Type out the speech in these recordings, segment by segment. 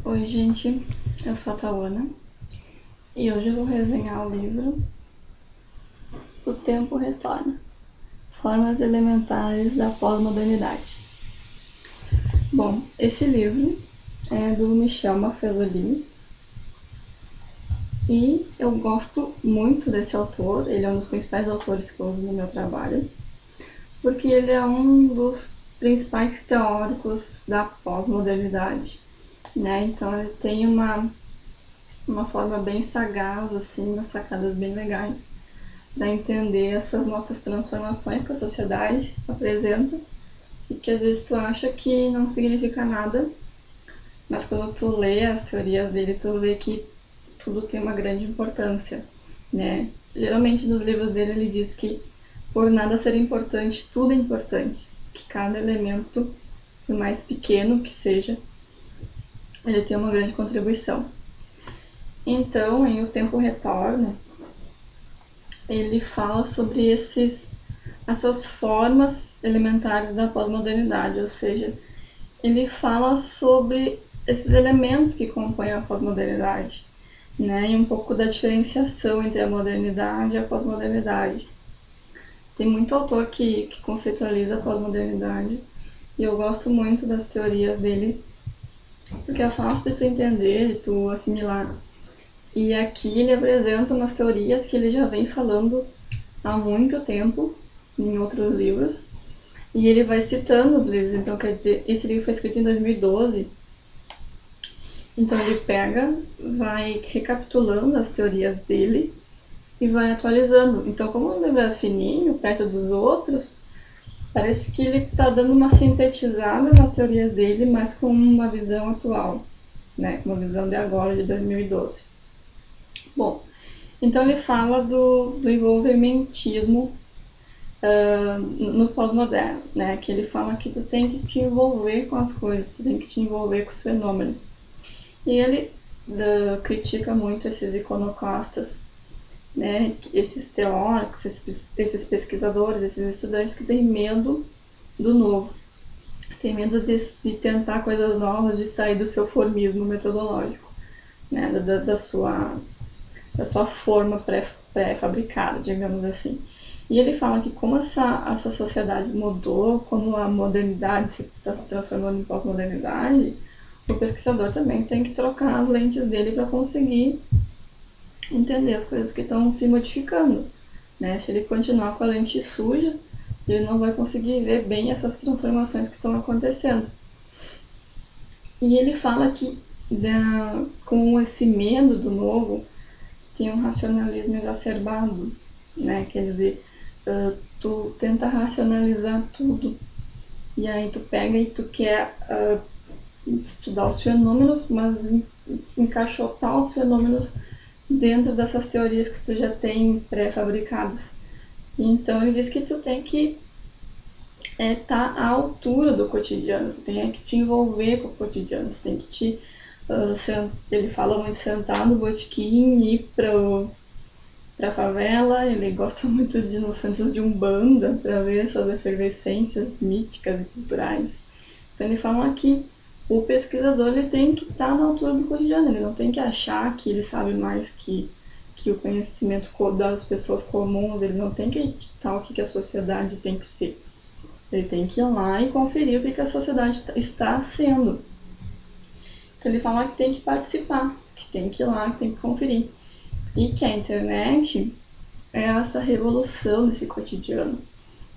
Oi gente, eu sou a Tawana e hoje eu vou resenhar o livro O Tempo Retorna, Formas Elementares da Pós-Modernidade. Bom, esse livro é do Michel Maffezolini e eu gosto muito desse autor, ele é um dos principais autores que eu uso no meu trabalho, porque ele é um dos principais teóricos da pós-modernidade, né? Então ele tem uma forma bem sagaz, assim, umas sacadas bem legais para entender essas nossas transformações que a sociedade apresenta e que às vezes tu acha que não significa nada, mas quando tu lê as teorias dele, tu vê que tudo tem uma grande importância, né? Geralmente nos livros dele ele diz que por nada ser importante, tudo é importante, que cada elemento, por mais pequeno que seja, ele tem uma grande contribuição. Então, em O Tempo Retorna, ele fala sobre essas formas elementares da pós-modernidade, ou seja, ele fala sobre esses elementos que compõem a pós-modernidade, né, e um pouco da diferenciação entre a modernidade e a pós-modernidade. Tem muito autor que conceitualiza a pós-modernidade e eu gosto muito das teorias dele, porque é fácil de tu entender, de tu assimilar. E aqui ele apresenta umas teorias que ele já vem falando há muito tempo em outros livros, e ele vai citando os livros. Então, quer dizer, esse livro foi escrito em 2012, então ele pega, vai recapitulando as teorias dele e vai atualizando. Então, como o livro é fininho, perto dos outros, parece que ele está dando uma sintetizada nas teorias dele, mas com uma visão atual, né? Uma visão de agora, de 2012. Bom, então ele fala do envolvimentismo no pós-moderno, né? Que ele fala que tu tem que te envolver com as coisas, tu tem que te envolver com os fenômenos. E ele critica muito esses iconoclastas, né? Esses teóricos, esses pesquisadores, esses estudantes que têm medo do novo, tem medo de tentar coisas novas, de sair do seu formismo metodológico, né? Da sua forma pré-fabricada, digamos assim. E ele fala que como essa sociedade mudou, como a modernidade está se transformando em pós-modernidade, o pesquisador também tem que trocar as lentes dele para conseguir entender as coisas que estão se modificando, né? Se ele continuar com a lente suja, ele não vai conseguir ver bem essas transformações que estão acontecendo. E ele fala que com esse medo do novo, tem um racionalismo exacerbado, né? Quer dizer, tu tenta racionalizar tudo e aí tu pega e tu quer estudar os fenômenos, mas encaixotar os fenômenos dentro dessas teorias que tu já tem pré-fabricadas. Então ele diz que tu tem que estar à altura do cotidiano, tu tem que te envolver com o cotidiano, tu tem que te ele fala muito sentar no botequim e ir pra favela, ele gosta muito de ir nos centros de Umbanda para ver essas efervescências míticas e culturais. Então ele fala que o pesquisador ele tem que estar na altura do cotidiano, ele não tem que achar que ele sabe mais que o conhecimento das pessoas comuns, ele não tem que editar o que a sociedade tem que ser. Ele tem que ir lá e conferir o que a sociedade está sendo. Então ele fala que tem que participar, que tem que ir lá, que tem que conferir. E que a internet é essa revolução desse cotidiano,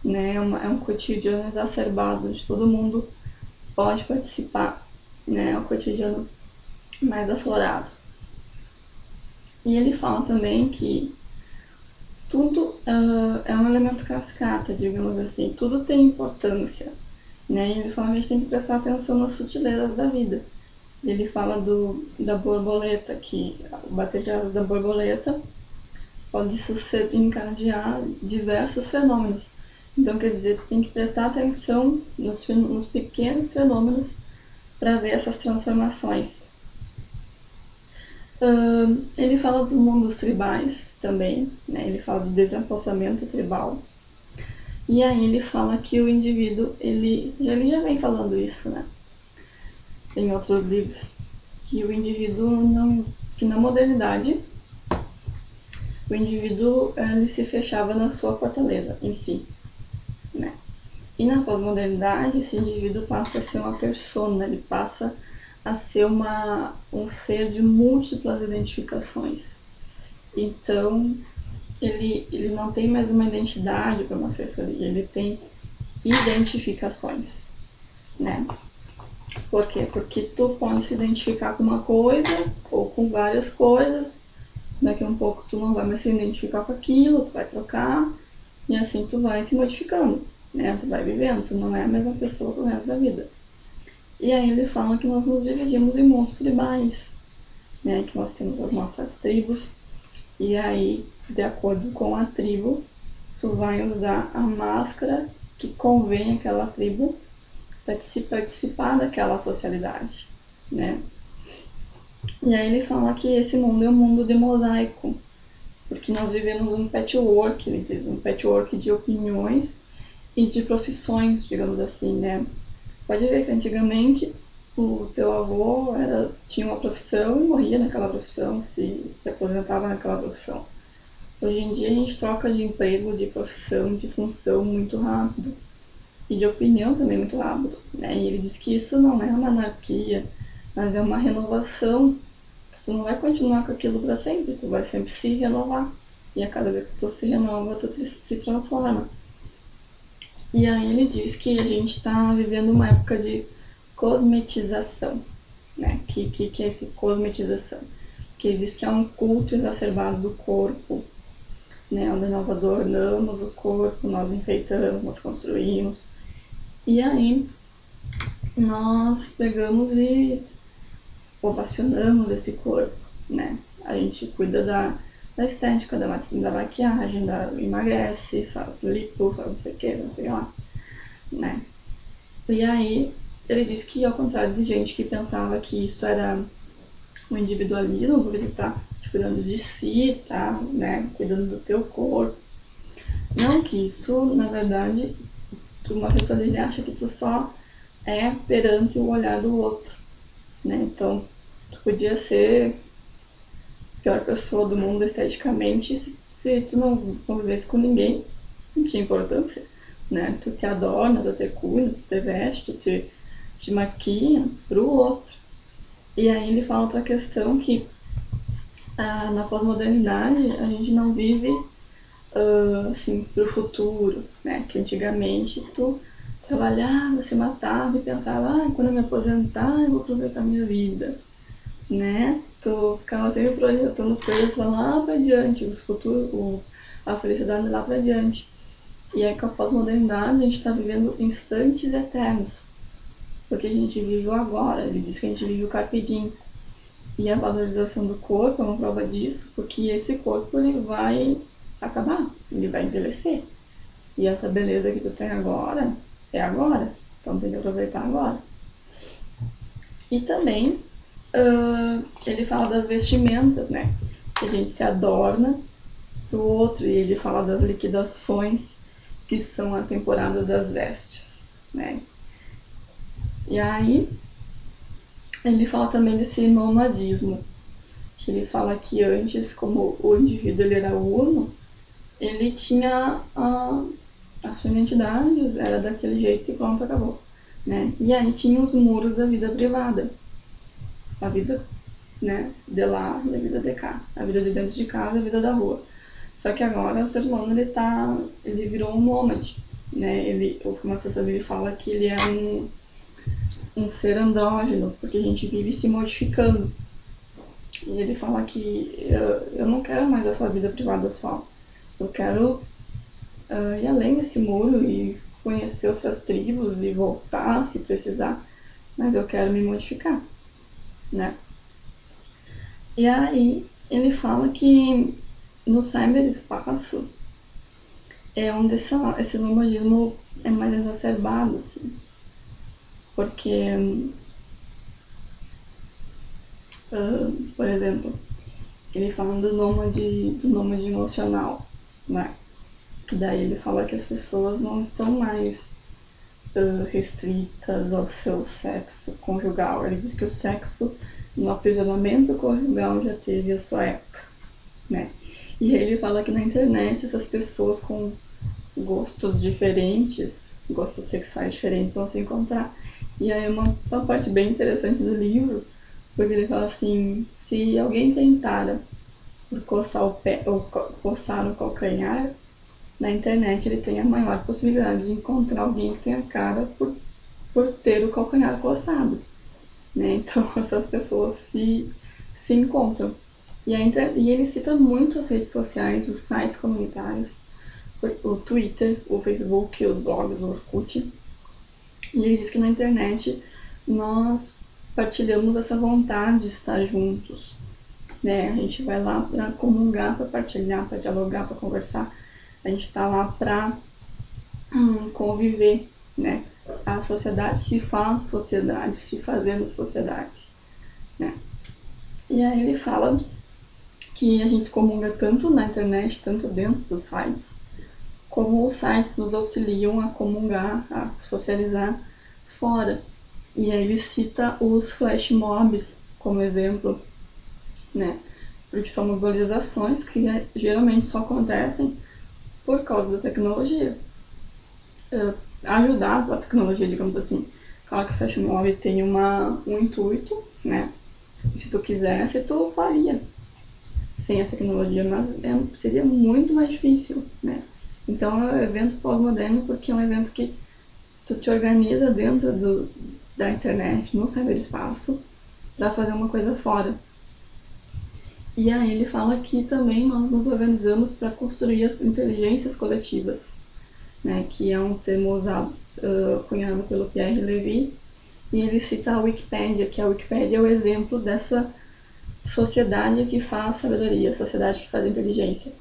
né? É um cotidiano exacerbado, onde todo mundo pode participar, né? É um cotidiano mais aflorado. E ele fala também que tudo é um elemento cascata, digamos assim, tudo tem importância, né? E ele fala que a gente tem que prestar atenção nas sutilezas da vida. Ele fala da borboleta, que o bater de asas da borboleta pode desencadear diversos fenômenos. Então, quer dizer, tu tem que prestar atenção nos pequenos fenômenos para ver essas transformações. Ele fala dos mundos tribais também, né? Ele fala do desempossamento tribal. E aí ele fala que o indivíduo, ele já vem falando isso, né? Em outros livros, que o indivíduo não, que na modernidade o indivíduo ele se fechava na sua fortaleza em si, né? E na pós-modernidade esse indivíduo passa a ser uma persona, ele passa a ser um ser de múltiplas identificações. Então ele não tem mais uma identidade para uma persona, ele tem identificações, né? Por quê? Porque tu pode se identificar com uma coisa ou com várias coisas, daqui a um pouco tu não vai mais se identificar com aquilo, tu vai trocar, e assim tu vai se modificando, né? Tu vai vivendo, tu não é a mesma pessoa pro resto da vida. E aí ele fala que nós nos dividimos em mundos tribais, né? Que nós temos as nossas tribos, e aí, de acordo com a tribo, tu vai usar a máscara que convém àquela tribo para se participar daquela socialidade, né? E aí ele fala que esse mundo é um mundo de mosaico, porque nós vivemos um patchwork, ele diz, um patchwork de opiniões e de profissões, digamos assim, né? Pode ver que antigamente o teu avô tinha uma profissão e morria naquela profissão, se aposentava naquela profissão. Hoje em dia a gente troca de emprego, de profissão, de função muito rápido e de opinião também muito rápido, né? E ele diz que isso não é uma anarquia, mas é uma renovação. Tu não vai continuar com aquilo para sempre, tu vai sempre se renovar. E a cada vez que tu se renova, tu se transforma. E aí ele diz que a gente está vivendo uma época de cosmetização, né? Que é esse cosmetização? Que ele diz que é um culto exacerbado do corpo, né? Onde nós adornamos o corpo, nós enfeitamos, nós construímos. E aí nós pegamos e ovacionamos esse corpo, né? A gente cuida da estética, da maquiagem, emagrece, faz lipo, faz não sei o que, não sei lá, né? E aí ele disse que ao contrário de gente que pensava que isso era um individualismo, porque tu tá cuidando de si, tá, né, cuidando do teu corpo. Não que isso, na verdade, uma pessoa dele acha que tu só é perante o olhar do outro, né? Então, tu podia ser a pior pessoa do mundo esteticamente se tu não convivesse com ninguém, não tinha importância, né? Tu te adorna, tu te cuida, tu te veste, tu te maquia pro outro. E aí ele fala outra questão que na pós-modernidade a gente não vive assim pro futuro, né? Que antigamente tu trabalhava, se matava e pensava, quando eu me aposentar eu vou aproveitar a minha vida, né? Tu ficava sempre projetando as coisas lá pra diante, a felicidade lá pra diante. E aí com a pós-modernidade a gente tá vivendo instantes eternos, porque a gente vive o agora, ele diz que a gente vive o carpe diem. E a valorização do corpo é uma prova disso, porque esse corpo ele vai acabar, ele vai envelhecer. E essa beleza que tu tem agora é agora, então tem que aproveitar agora. E também ele fala das vestimentas, né? Que a gente se adorna pro outro, e ele fala das liquidações, que são a temporada das vestes, né? E aí ele fala também desse nomadismo, que ele fala que antes, como o indivíduo ele era uno, ele tinha a sua identidade, era daquele jeito e pronto, acabou, né? E aí tinha os muros da vida privada, a vida, né, de lá e a vida de cá, a vida de dentro de casa, a vida da rua. Só que agora o ser humano ele virou um nômade, né? Uma pessoa dele fala que ele é um ser andrógeno, porque a gente vive se modificando. E ele fala que eu não quero mais essa vida privada só. Eu quero ir além desse muro e conhecer outras tribos e voltar se precisar. Mas eu quero me modificar, né? E aí ele fala que no cyberespaço é onde esse nomadismo é mais exacerbado, assim. Porque, por exemplo, ele fala do nômade emocional, né? Que daí ele fala que as pessoas não estão mais restritas ao seu sexo conjugal. Ele diz que o sexo no aprisionamento conjugal já teve a sua época, né? E ele fala que na internet essas pessoas com gostos diferentes, gostos sexuais diferentes vão se encontrar. E aí uma parte bem interessante do livro, porque ele fala assim, se alguém tentara por coçar o pé ou coçar o calcanhar, na internet ele tem a maior possibilidade de encontrar alguém que tenha cara por ter o calcanhar coçado, né? Então essas pessoas se encontram. E ele cita muito as redes sociais, os sites comunitários, o Twitter, o Facebook, os blogs, o Orkut. E ele diz que na internet nós partilhamos essa vontade de estar juntos, né? A gente vai lá para comungar, para partilhar, para dialogar, para conversar. A gente está lá para conviver, né? A sociedade se faz sociedade, se fazendo sociedade, né? E aí ele fala que a gente comunga tanto na internet, tanto dentro dos sites, como os sites nos auxiliam a comungar, a socializar fora. E aí ele cita os flash mobs como exemplo, né? Porque são mobilizações que geralmente só acontecem por causa da tecnologia. Ajudado pela tecnologia, digamos assim. Fala que o flash mob tem um intuito, né? E se tu quisesse, tu faria. Sem a tecnologia, mas seria muito mais difícil, né? Então é um evento pós-moderno porque é um evento que tu te organiza dentro da internet, no cyberespaço, para fazer uma coisa fora. E aí ele fala que também nós nos organizamos para construir as inteligências coletivas, né, que é um termo usado, cunhado pelo Pierre Levy, e ele cita a Wikipédia, que a Wikipédia é o exemplo dessa sociedade que faz sabedoria, sociedade que faz inteligência.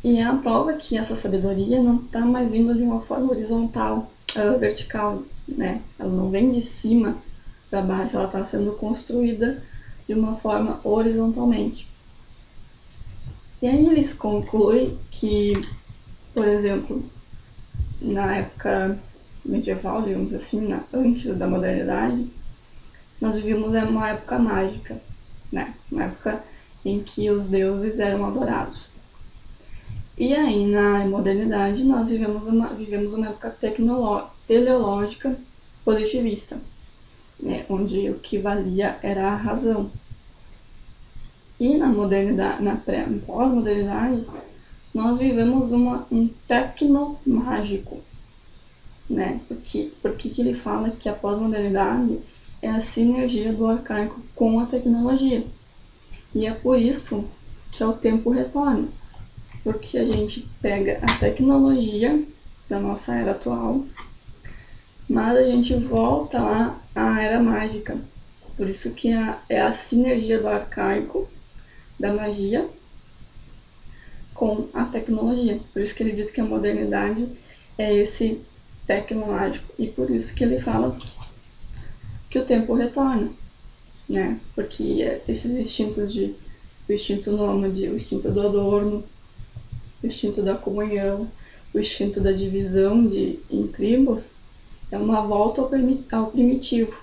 E é a prova que essa sabedoria não está mais vindo de uma forma horizontal, vertical, né? Ela não vem de cima para baixo, ela está sendo construída de uma forma horizontalmente. E aí eles concluem que, por exemplo, na época medieval, digamos assim, antes da modernidade, nós vivíamos uma época mágica, né? Uma época em que os deuses eram adorados. E aí, na modernidade, nós vivemos uma época teleológica positivista, né? Onde o que valia era a razão. E na modernidade, pós-modernidade, nós vivemos um tecnomágico, né? Porque que ele fala que a pós-modernidade é a sinergia do arcaico com a tecnologia. E é por isso que o tempo retorna. Porque a gente pega a tecnologia da nossa era atual, mas a gente volta lá à era mágica. Por isso que é a sinergia do arcaico, da magia, com a tecnologia. Por isso que ele diz que a modernidade é esse tecnomágico. E por isso que ele fala que o tempo retorna, né? Porque esses instintos o instinto nômade, o instinto do adorno, o instinto da comunhão, o instinto da divisão em tribos, é uma volta ao primitivo,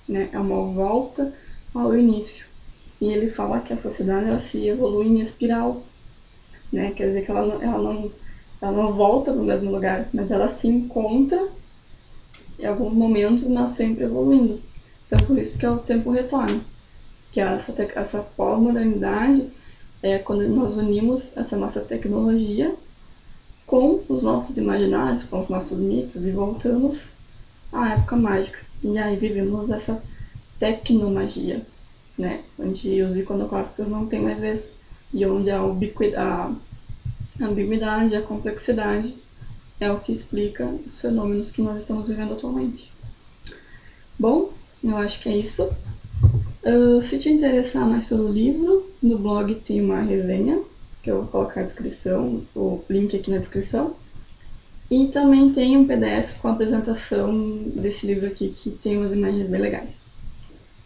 né? É uma volta ao início. E ele fala que a sociedade ela se evolui em espiral, né? Quer dizer que ela não volta para o mesmo lugar, mas ela se encontra em alguns momentos, mas sempre evoluindo. Então por isso que é o tempo retorna, que essa pós-modernidade é quando nós unimos essa nossa tecnologia com os nossos imaginários, com os nossos mitos e voltamos à época mágica. E aí vivemos essa tecnomagia, né? Onde os iconoclastas não têm mais vez e onde a ambiguidade, a complexidade é o que explica os fenômenos que nós estamos vivendo atualmente. Bom, eu acho que é isso. Se te interessar mais pelo livro, no blog tem uma resenha, que eu vou colocar a descrição, o link aqui na descrição. E também tem um PDF com a apresentação desse livro aqui, que tem umas imagens bem legais.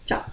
Tchau!